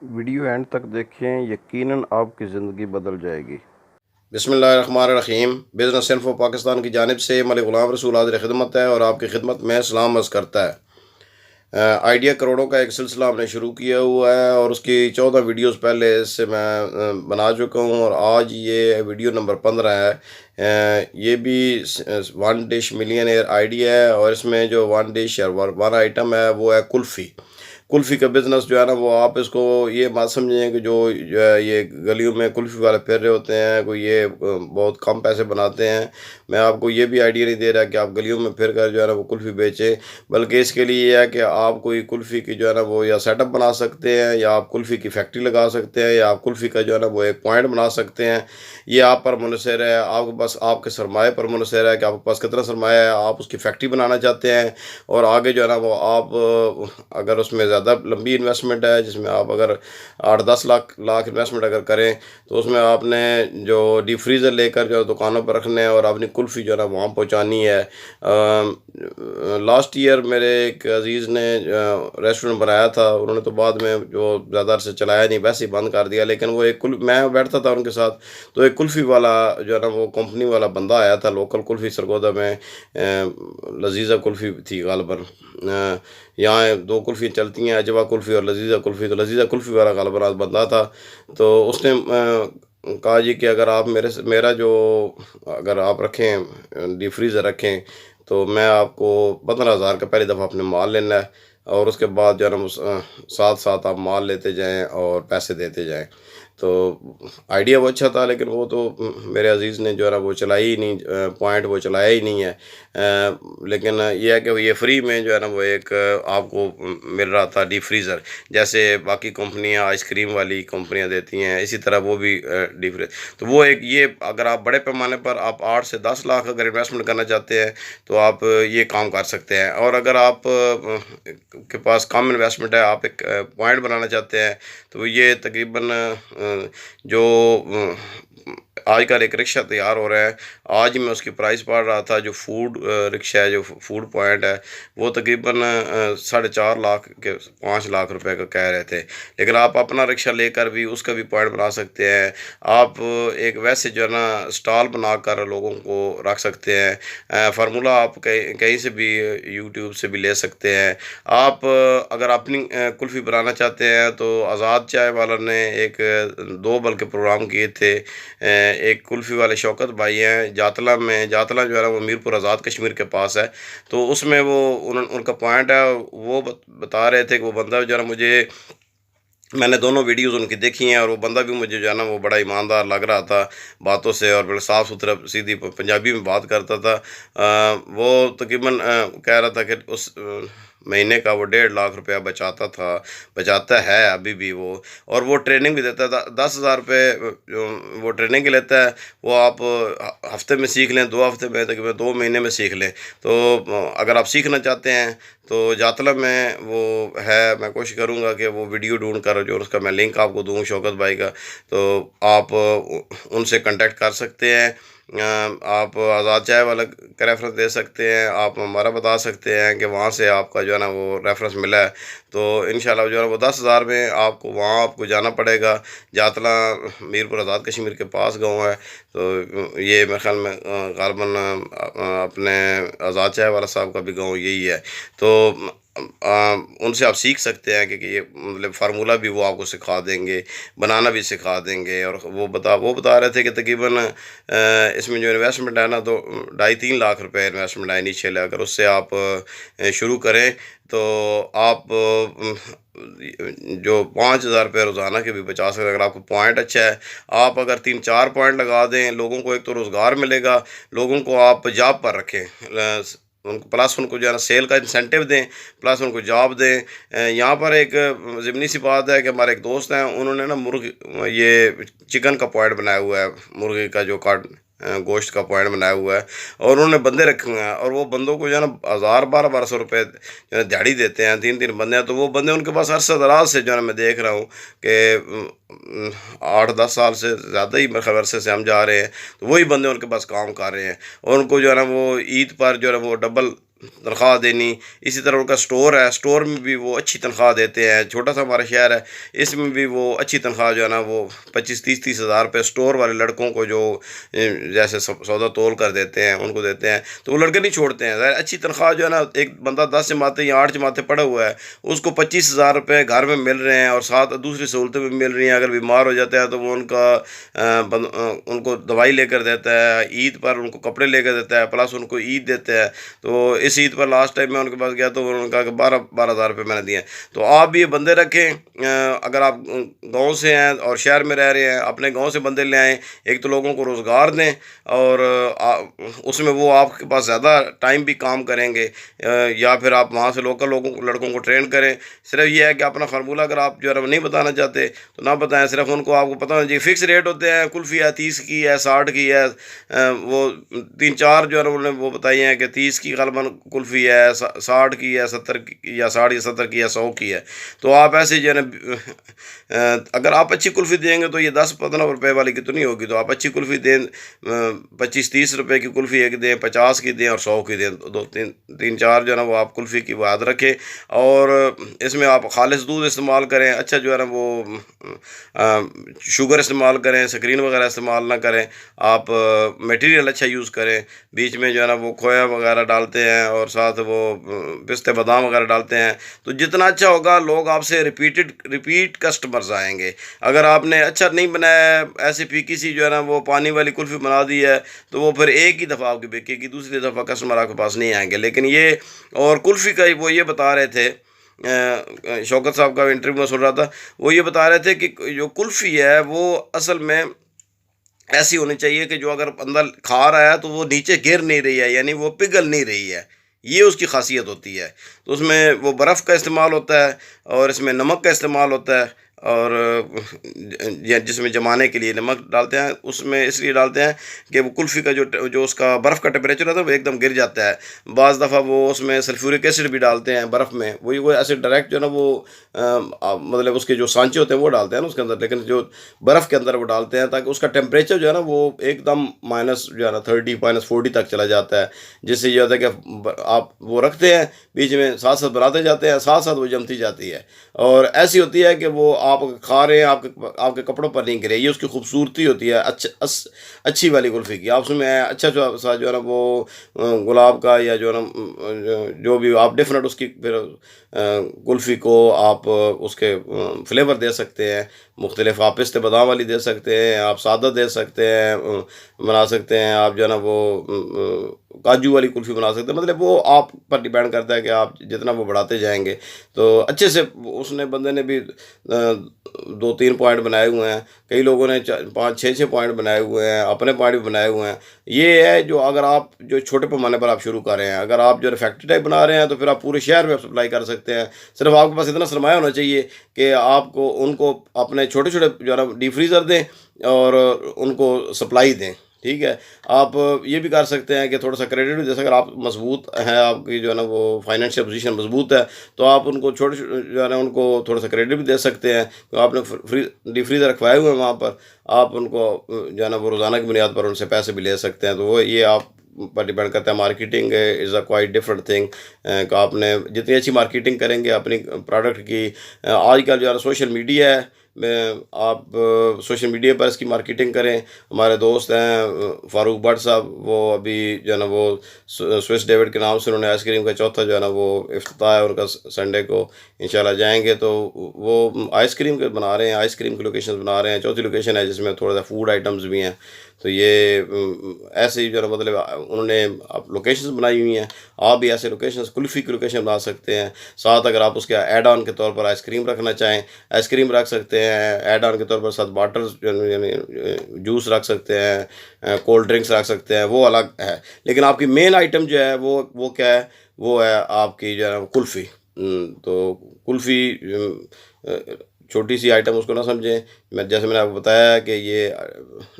Video and तक देखें, यकीनन आपकी ज़िंदगी बदल जाएगी। बिस्मिल्लाहिर्रहमानिर्रहीम। बिज़नेस इन्फो पाकिस्तान की जानिब से मलिक ग़ुलाम रसूल हाज़िर खिदमत है और आपकी खिदमत में सलाम अर्ज़ करता है। आइडिया करोड़ों का एक सिलसिला हमने शुरू किया हुआ है और उसकी 14 वीडियोस पहले इससे मैं बना चुका हूँ और आज ये वीडियो नंबर 15 है। ये भी वन डिश मिलियनेयर आइडिया है और इसमें जो वन डिश या वन आइटम है वो है कुल्फ़ी। कुल्फ़ी का बिज़नेस जो है ना, वो आप इसको ये मत समझें कि जो है ये गलियों में कुल्फ़ी वाले फिर रहे होते हैं, कोई ये बहुत कम पैसे बनाते हैं। मैं आपको ये भी आइडिया नहीं दे रहा कि आप गलियों में फिर कर जो है ना वो कुल्फ़ी बेचें, बल्कि इसके लिए ये है कि आप कोई कुल्फ़ी की जो है ना वो या सेटअप बना सकते हैं, या आप कुल्फ़ी की फैक्ट्री लगा सकते हैं, या आप कुल्फ़ी का जो है ना वो एक पॉइंट बना सकते हैं। ये आप पर मुनहसर है, आपके पास आपके सरमाए पर मुनहसर है कि आपके पास कितना सरमाया है। आप उसकी फैक्ट्री बनाना चाहते हैं और आगे जो है ना वो आप अगर उसमें ज़्यादा लंबी इन्वेस्टमेंट है, जिसमें आप अगर 8-10 लाख लाख इन्वेस्टमेंट अगर करें, तो उसमें आपने जो डीप फ्रीज़र लेकर जो दुकानों पर रखने हैं और अपनी कुल्फ़ी जो है ना वहाँ पहुँचानी है। लास्ट ईयर मेरे एक अज़ीज़ ने रेस्टोरेंट बनाया था, उन्होंने तो बाद में जो ज़्यादा अरसे चलाया नहीं, वैसे ही बंद कर दिया। लेकिन वो एक कुल मैं बैठता था उनके साथ, तो एक कुल्फ़ी वाला जो है ना वो कंपनी वाला बंदा आया था, लोकल कुल्फ़ी सरगोदा में लजीज़ा कुल्फ़ी थी ग़ालिबन। यहाँ 2 कुल्फ़ी चलती हैं, अजवा कुल्फ़ी और लजीज़ा कुल्फ़ी। तो लजीज़ा कुल्फ़ी वाला ग़ालिबन आज बंदा था, तो उसने कहा जी कि अगर आप मेरा जो अगर आप रखें डीप फ्रीज़र रखें, तो मैं आपको 15,000 का पहली दफ़ा अपने माल लेना है और उसके बाद जो है ना वो साथ-साथ आप माल लेते जाएँ और पैसे देते जाएँ। तो आइडिया वो अच्छा था, लेकिन वो तो मेरे अज़ीज़ ने जो है ना वो चलाई ही नहीं, पॉइंट वो चलाया ही नहीं है। लेकिन ये है कि वो ये फ्री में जो है ना वो एक आपको मिल रहा था डीप फ्रीज़र। जैसे बाकी कंपनियाँ आइसक्रीम वाली कंपनियाँ देती हैं, इसी तरह वो भी डीप फ्री तो वो एक ये अगर आप बड़े पैमाने पर आप 8 से 10 लाख अगर इन्वेस्टमेंट करना चाहते हैं, तो आप ये काम कर सकते हैं। और अगर आप के पास कम इन्वेस्टमेंट है, आप एक पॉइंट बनाना चाहते हैं, तो ये तकरीबन जो आजकल एक रिक्शा तैयार हो रहा है। आज ही मैं उसकी प्राइस पढ़ रहा था, जो फूड रिक्शा है, जो फूड पॉइंट है, वो तकरीबन 4.5 लाख के 5 लाख रुपए का कह रहे थे। लेकिन आप अपना रिक्शा लेकर भी उसका भी पॉइंट बना सकते हैं। आप एक वैसे जो है ना स्टॉल बनाकर लोगों को रख सकते हैं। फार्मूला आप कहीं कहीं से भी यूट्यूब से भी ले सकते हैं। आप अगर अपनी कुल्फ़ी बनाना चाहते हैं, तो आज़ाद चाय वाला ने एक 2 बल्कि प्रोग्राम किए थे। एक कुल्फ़ी वाले शौकत भाई हैं जातला में, जातला जो है ना वो मीरपुर आज़ाद कश्मीर के पास है। तो उसमें वो उनका पॉइंट है, वो बता रहे थे कि वो बंदा जो है ना मुझे मैंने दोनों वीडियोज़ उनकी देखी हैं और वो बंदा भी मुझे जो है ना वो बड़ा ईमानदार लग रहा था बातों से, और बड़ा साफ़-सुथरा सीधी पंजाबी में बात करता था। वो तकरीबन कह रहा था कि उस महीने का वो 1.5 लाख रुपया बचाता था, बचाता है अभी भी वो। और वो ट्रेनिंग भी देता था, 10,000 रुपये जो वो ट्रेनिंग की लेता है, वो आप हफ़्ते में सीख लें, 2 हफ़्ते में, तकरीबन 2 महीने में सीख लें। तो अगर आप सीखना चाहते हैं, तो जातला में वो है, मैं कोशिश करूँगा कि वो वीडियो ढूँढ कर जो उसका मैं लिंक आपको दूँ शौकत भाई का, तो आप उनसे कांटेक्ट कर सकते हैं। आप आज़ाद चाय वाला का रेफ़रेंस दे सकते हैं, आप हमारा बता सकते हैं कि वहाँ से आपका जो है ना वो रेफ़रेंस मिला है। तो इंशाल्लाह जो है ना वो 10,000 में आपको वहाँ आपको जाना पड़ेगा। जातला मीरपुर आज़ाद कश्मीर के पास गाँव है। तो ये मेरे ख़्याल में ग़ालिबन अपने आज़ाद चाय वाला साहब का भी गाँव यही है। तो उनसे आप सीख सकते हैं कि ये मतलब फ़ार्मूला भी वो आपको सिखा देंगे, बनाना भी सिखा देंगे। और वो बता रहे थे कि तकरीबन इसमें जो इन्वेस्टमेंट है ना, तो 2.5-3 लाख रुपए इन्वेस्टमेंट है इनिशियल। अगर उससे आप शुरू करें, तो आप जो 5,000 रुपये रोज़ाना के भी बचा सकते हैं। अगर आपको पॉइंट अच्छा है, आप अगर 3-4 पॉइंट लगा दें, लोगों को एक तो रोज़गार मिलेगा, लोगों को आप जॉब पर रखें, उनको प्लस उनको जो है ना सेल का इंसेंटिव दें, प्लस उनको जॉब दें। यहाँ पर एक ज़िमनी सी बात है कि हमारे एक दोस्त हैं, उन्होंने ना ये चिकन का पॉइंट बनाया हुआ है, मुर्गे का जो गोश्त का पॉइंट बनाया हुआ है, और उन्होंने बंदे रखे हुए हैं, और वो बंदों को जो है ना 1,000 1200 रुपये जो है दिहाड़ी देते हैं। 3-3 बंदे हैं, तो वो बंदे उनके पास अरसा दराज से जो है ना मैं देख रहा हूँ कि 8-10 साल से ज़्यादा ही मेरे ख्याल अरसे से हम जा रहे हैं, तो वही बंदे उनके पास काम कर रहे हैं। और उनको जो है ना वो ईद पर जो है ना वो डबल तनख्वाह देनी। इसी तरह उनका स्टोर है, स्टोर में भी वो अच्छी तनख्वाह देते हैं। छोटा सा हमारा शहर है, इसमें भी वो अच्छी तनख्वाह जो है ना वो 25-30 हज़ार रुपये स्टोर वाले लड़कों को जो जैसे सौदा तोल कर देते हैं उनको देते हैं, तो वो लड़के नहीं छोड़ते हैं। ज़ाहिर अच्छी तनख्वाह जो है ना, एक बंदा 10 जमातें या 8 जमातें पढ़ा हुआ है, उसको 25 हज़ार रुपये घर में मिल रहे हैं और साथ दूसरी सहूलतें भी मिल रही हैं। अगर बीमार हो जाता है तो वो उनको दवाई लेकर देता है, ईद पर उनको कपड़े लेकर देता है, प्लस उनको ईद देता है। तो इस ईद पर लास्ट टाइम मैं उनके पास गया तो उन्होंने कहा कि 12 हज़ार रुपये मैंने दिए हैं। तो आप भी ये बंदे रखें। अगर आप गांव से हैं और शहर में रह रहे हैं, अपने गांव से बंदे ले आएँ। एक तो लोगों को रोज़गार दें और उसमें वो आपके पास ज़्यादा टाइम भी काम करेंगे, या फिर आप वहाँ से लोकल लड़कों को ट्रेन करें। सिर्फ ये है कि अपना फार्मूला अगर आप जो है नहीं बताना चाहते तो ना बताएं, सिर्फ उनको आपको पता होना चाहिए फिक्स रेट होते हैं। कुल्फ़ी है 30 की है, 60 की है, वो 3-4 जो है उन्होंने वो बताई हैं कि 30 की ग़ालिबन कुल्फ़ी है, 60 की है, 70 की या 60 या 70 की है, 100 की है। तो आप ऐसे जो है ना अगर आप अच्छी कुल्फ़ी देंगे तो ये 10-15 रुपए वाली की तो नहीं होगी। तो आप अच्छी कुल्फ़ी दें, 25-30 रुपए की कुल्फ़ी एक दें, 50 की दें और 100 की दें। 2-3-4 जो है ना वो आप कुल्फ़ी की याद रखें। और इसमें आप खालिस दूध इस्तेमाल करें, अच्छा जो है ना वो शुगर इस्तेमाल करें, स्क्रीन वगैरह इस्तेमाल ना करें। आप मटेरियल अच्छा यूज़ करें। बीच में जो है ना वो खोया वगैरह डालते हैं और साथ वो पिस्ते बादाम वगैरह डालते हैं। तो जितना अच्छा होगा लोग आपसे रिपीट कस्टमर्स आएंगे। अगर आपने अच्छा नहीं बनाया, ऐसे फीकी सी जो है ना वो पानी वाली कुल्फ़ी बना दी है, तो वो फिर एक ही दफ़ा आपकी बिकेगी, दूसरी दफ़ा कस्टमर आपके पास नहीं आएंगे। लेकिन ये और कुल्फ़ी का वो ये बता रहे थे, शौकत साहब का इंटरव्यू में सुन रहा था, वो ये बता रहे थे कि जो कुल्फ़ी है वो असल में ऐसी होनी चाहिए कि जो अगर बंदा खा रहा है तो वो नीचे गिर नहीं रही है, यानी वो पिघल नहीं रही है। ये उसकी खासियत होती है। तो उसमें वो बर्फ़ का इस्तेमाल होता है और इसमें नमक का इस्तेमाल होता है। और या जिसमें जमाने के लिए नमक डालते हैं, उसमें इसलिए डालते हैं कि वो कुल्फ़ी का जो उसका बर्फ़ का टेम्परेचर होता है वो एकदम गिर जाता है। बाज़ दफ़ा वो उसमें सल्फ्यूरिक एसिड भी डालते हैं बर्फ़ में, वही वो ऐसे डायरेक्ट जो है ना वो मतलब उसके जो सांचे होते हैं वो डालते हैं ना उसके अंदर, लेकिन जो बर्फ़ के अंदर वो डालते हैं ताकि उसका टेम्परेचर जो है ना वो एकदम माइनस जो है ना 30 -40 तक चला जाता है। जिससे ये होता है कि आप वो रखते हैं, बीच में साथ साथ बनाते जाते हैं, साथ साथ वो जमती जाती है। और ऐसी होती है कि वो आप खा रहे हैं, आपके कपड़ों पर नहीं गिरे। ये उसकी खूबसूरती होती है अच्छी वाली कुल्फ़ी की। आप उसमें अच्छा सा जो है ना वो गुलाब का या जो है ना जो भी आप डिफरेंट उसकी फिर कुल्फ़ी को आप उसके फ्लेवर दे सकते हैं मुख्तलिफ। आप पिस्ते बादाम वाली दे सकते हैं, आप सादा दे सकते हैं, बना सकते हैं। आप जो है ना वो काजू वाली कुल्फ़ी बना सकते हैं। मतलब वो आप पर डिपेंड करता है कि आप जितना वो बढ़ाते जाएंगे। तो अच्छे से उसने बंदे ने भी 2-3 पॉइंट बनाए हुए हैं, कई लोगों ने 5-6 पॉइंट बनाए हुए हैं, अपने पॉइंट भी बनाए हुए हैं। ये है जो अगर आप जो छोटे पैमाने पर आप शुरू कर रहे हैं, अगर आप जो फैक्ट्री टाइप बना रहे हैं तो फिर आप पूरे शहर में सप्लाई कर सकते हैं। सिर्फ आपके पास इतना सरमाया होना चाहिए कि आपको उनको अपने छोटे छोटे जो है ना डीप फ्रीज़र दें और उनको सप्लाई दें। ठीक है। आप ये भी कर सकते हैं कि थोड़ा सा क्रेडिट भी, जैसे अगर आप मजबूत हैं, आपकी जो है ना वो फाइनेंशियल पोजीशन मजबूत है, तो आप उनको छोटे जो है ना उनको थोड़ा सा क्रेडिट भी दे सकते हैं। तो आपने डीप फ्रीज़र रखवाए हुए हैं वहाँ पर, आप उनको जो है ना वो रोज़ाना की बुनियाद पर उनसे पैसे भी ले सकते हैं। तो वो ये आप पर डिपेंड करता है। Marketing is a quite different thing. कि आपने जितनी अच्छी मार्केटिंग करेंगे अपनी प्रोडक्ट की, आजकल जो है सोशल मीडिया है, आप सोशल मीडिया पर इसकी मार्केटिंग करें। हमारे दोस्त हैं फ़ारूक भट्ट साहब, वो अभी जो है ना वो स्विस डेविड के नाम से उन्होंने आइसक्रीम का चौथा जो है ना वो इफ्तिताह है उनका, संडे को इंशाल्लाह जाएंगे। तो वो आइसक्रीम के बना रहे हैं, आइसक्रीम की लोकेशन बना रहे हैं। चौथी लोकेशन है जिसमें थोड़ा सा फूड आइटम्स भी हैं। तो ये ऐसे ही जो है मतलब उन्होंने आप लोकेशंस बनाई हुई हैं। आप भी ऐसे लोकेशंस कुल्फ़ी की लोकेशन बना सकते हैं। साथ अगर आप उसके ऐड ऑन के तौर पर आइसक्रीम रखना चाहें, आइसक्रीम रख सकते हैं। ऐड ऑन के तौर पर साथ वाटर यानी जूस रख सकते हैं, कोल्ड ड्रिंक्स रख सकते हैं, वो अलग है। लेकिन आपकी मेन आइटम जो है वो क्या है, वो है आपकी जो है कुल्फ़ी। तो कुल्फ़ी छोटी सी आइटम उसको ना समझें। जैसे मैंने आपको बताया कि ये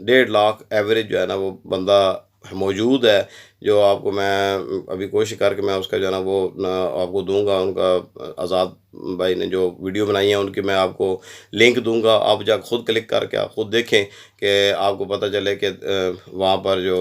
1.5 लाख एवरेज जो है ना वो बंदा मौजूद है, जो आपको मैं अभी कोशिश करके मैं उसका जो है ना वो आपको दूंगा। उनका आज़ाद भाई ने जो वीडियो बनाई है उनकी मैं आपको लिंक दूंगा। आप जा खुद क्लिक करके आप खुद देखें कि आपको पता चले कि वहाँ पर जो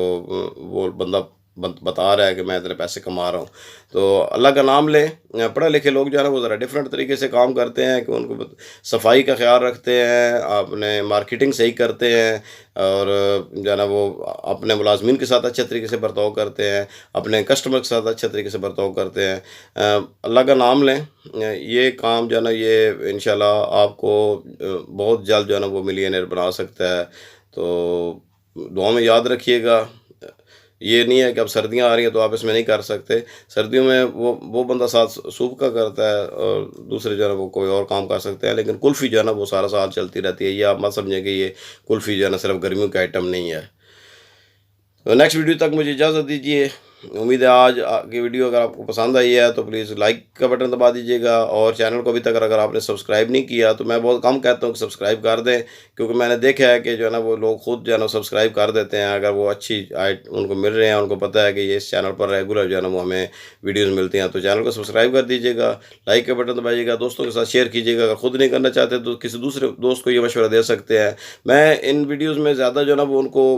वो बंदा बता रहा है कि मैं इतने पैसे कमा रहा हूँ। तो अल्लाह का नाम लें। पढ़े लिखे लोग जो है ना वो ज़रा डिफरेंट तरीके से काम करते हैं कि उनको सफाई का ख्याल रखते हैं, अपने मार्केटिंग सही करते हैं और जो है ना वो अपने मुलाजमीन के साथ अच्छे तरीके से बर्ताव करते हैं, अपने कस्टमर के साथ अच्छे तरीके से बर्ताव करते हैं। अल्लाह का नाम लें। ये काम जो है ना ये इंशाल्लाह आपको बहुत जल्द जो है ना वो मिलियनेयर बना सकता है। तो दुआ में याद रखिएगा। ये नहीं है कि अब सर्दियाँ आ रही हैं तो आप इसमें नहीं कर सकते। सर्दियों में वो बंदा साथ सूप का करता है और दूसरे जो है ना वो कोई और काम कर सकते हैं, लेकिन कुल्फ़ी जो है ना वो सारा साल चलती रहती है। ये आप मत समझें कि ये कुल्फ़ी जो है ना सिर्फ़ गर्मियों का आइटम नहीं है। तो नेक्स्ट वीडियो तक मुझे इजाज़त दीजिए। उम्मीद है आज की वीडियो अगर आपको पसंद आई है तो प्लीज़ लाइक का बटन दबा दीजिएगा और चैनल को अभी तक अगर आपने सब्सक्राइब नहीं किया तो मैं बहुत कम कहता हूँ कि सब्सक्राइब कर दें, क्योंकि मैंने देखा है कि जो है ना वो लोग खुद जो है ना सब्सक्राइब कर देते हैं अगर वो अच्छी उनको मिल रहे हैं, उनको पता है कि ये इस चैनल पर रेगुलर जो है ना वो हमें वीडियोज़ मिलती हैं। तो चैनल को सब्सक्राइब कर दीजिएगा, लाइक का बटन दबाइएगा, दोस्तों के साथ शेयर कीजिएगा। अगर खुद नहीं करना चाहते तो किसी दूसरे दोस्त को ये मशवरा दे सकते हैं। मैं इन वीडियोज़ में ज़्यादा जो है ना वो उनको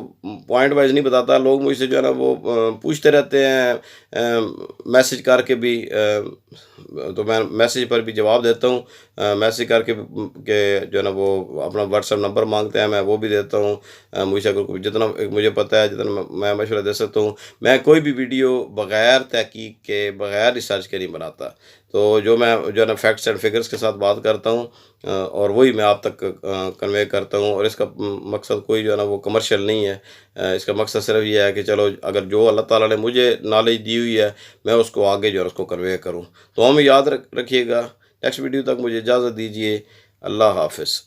पॉइंट वाइज नहीं बताता। लोग मुझसे जो है ना वो पूछते रहते हैं मैसेज करके भी, तो मैं मैसेज पर भी जवाब देता हूँ। मैसेज करके के जो है ना वो अपना व्हाट्सएप नंबर मांगते हैं, मैं वो भी देता हूँ। मुझसे अगर जितना मुझे पता है जितना मैं मशवरा दे सकता हूँ। मैं कोई भी वीडियो बग़ैर तहकीक के, बग़ैर रिसर्च के नहीं बनाता। तो जो मैं जो है ना फैक्ट्स एंड फिगर्स के साथ बात करता हूँ और वही मैं आप तक कन्वे करता हूँ। और इसका मकसद कोई जो है ना वो कमर्शियल नहीं है। इसका मकसद सिर्फ ये है कि चलो अगर जो अल्लाह ताला ने मुझे नॉलेज दी हुई है मैं उसको आगे जो है उसको कन्वे करूँ। तो हमें याद रखिएगा। नेक्स्ट वीडियो तक मुझे इजाज़त दीजिए। अल्लाह हाफ़िज़।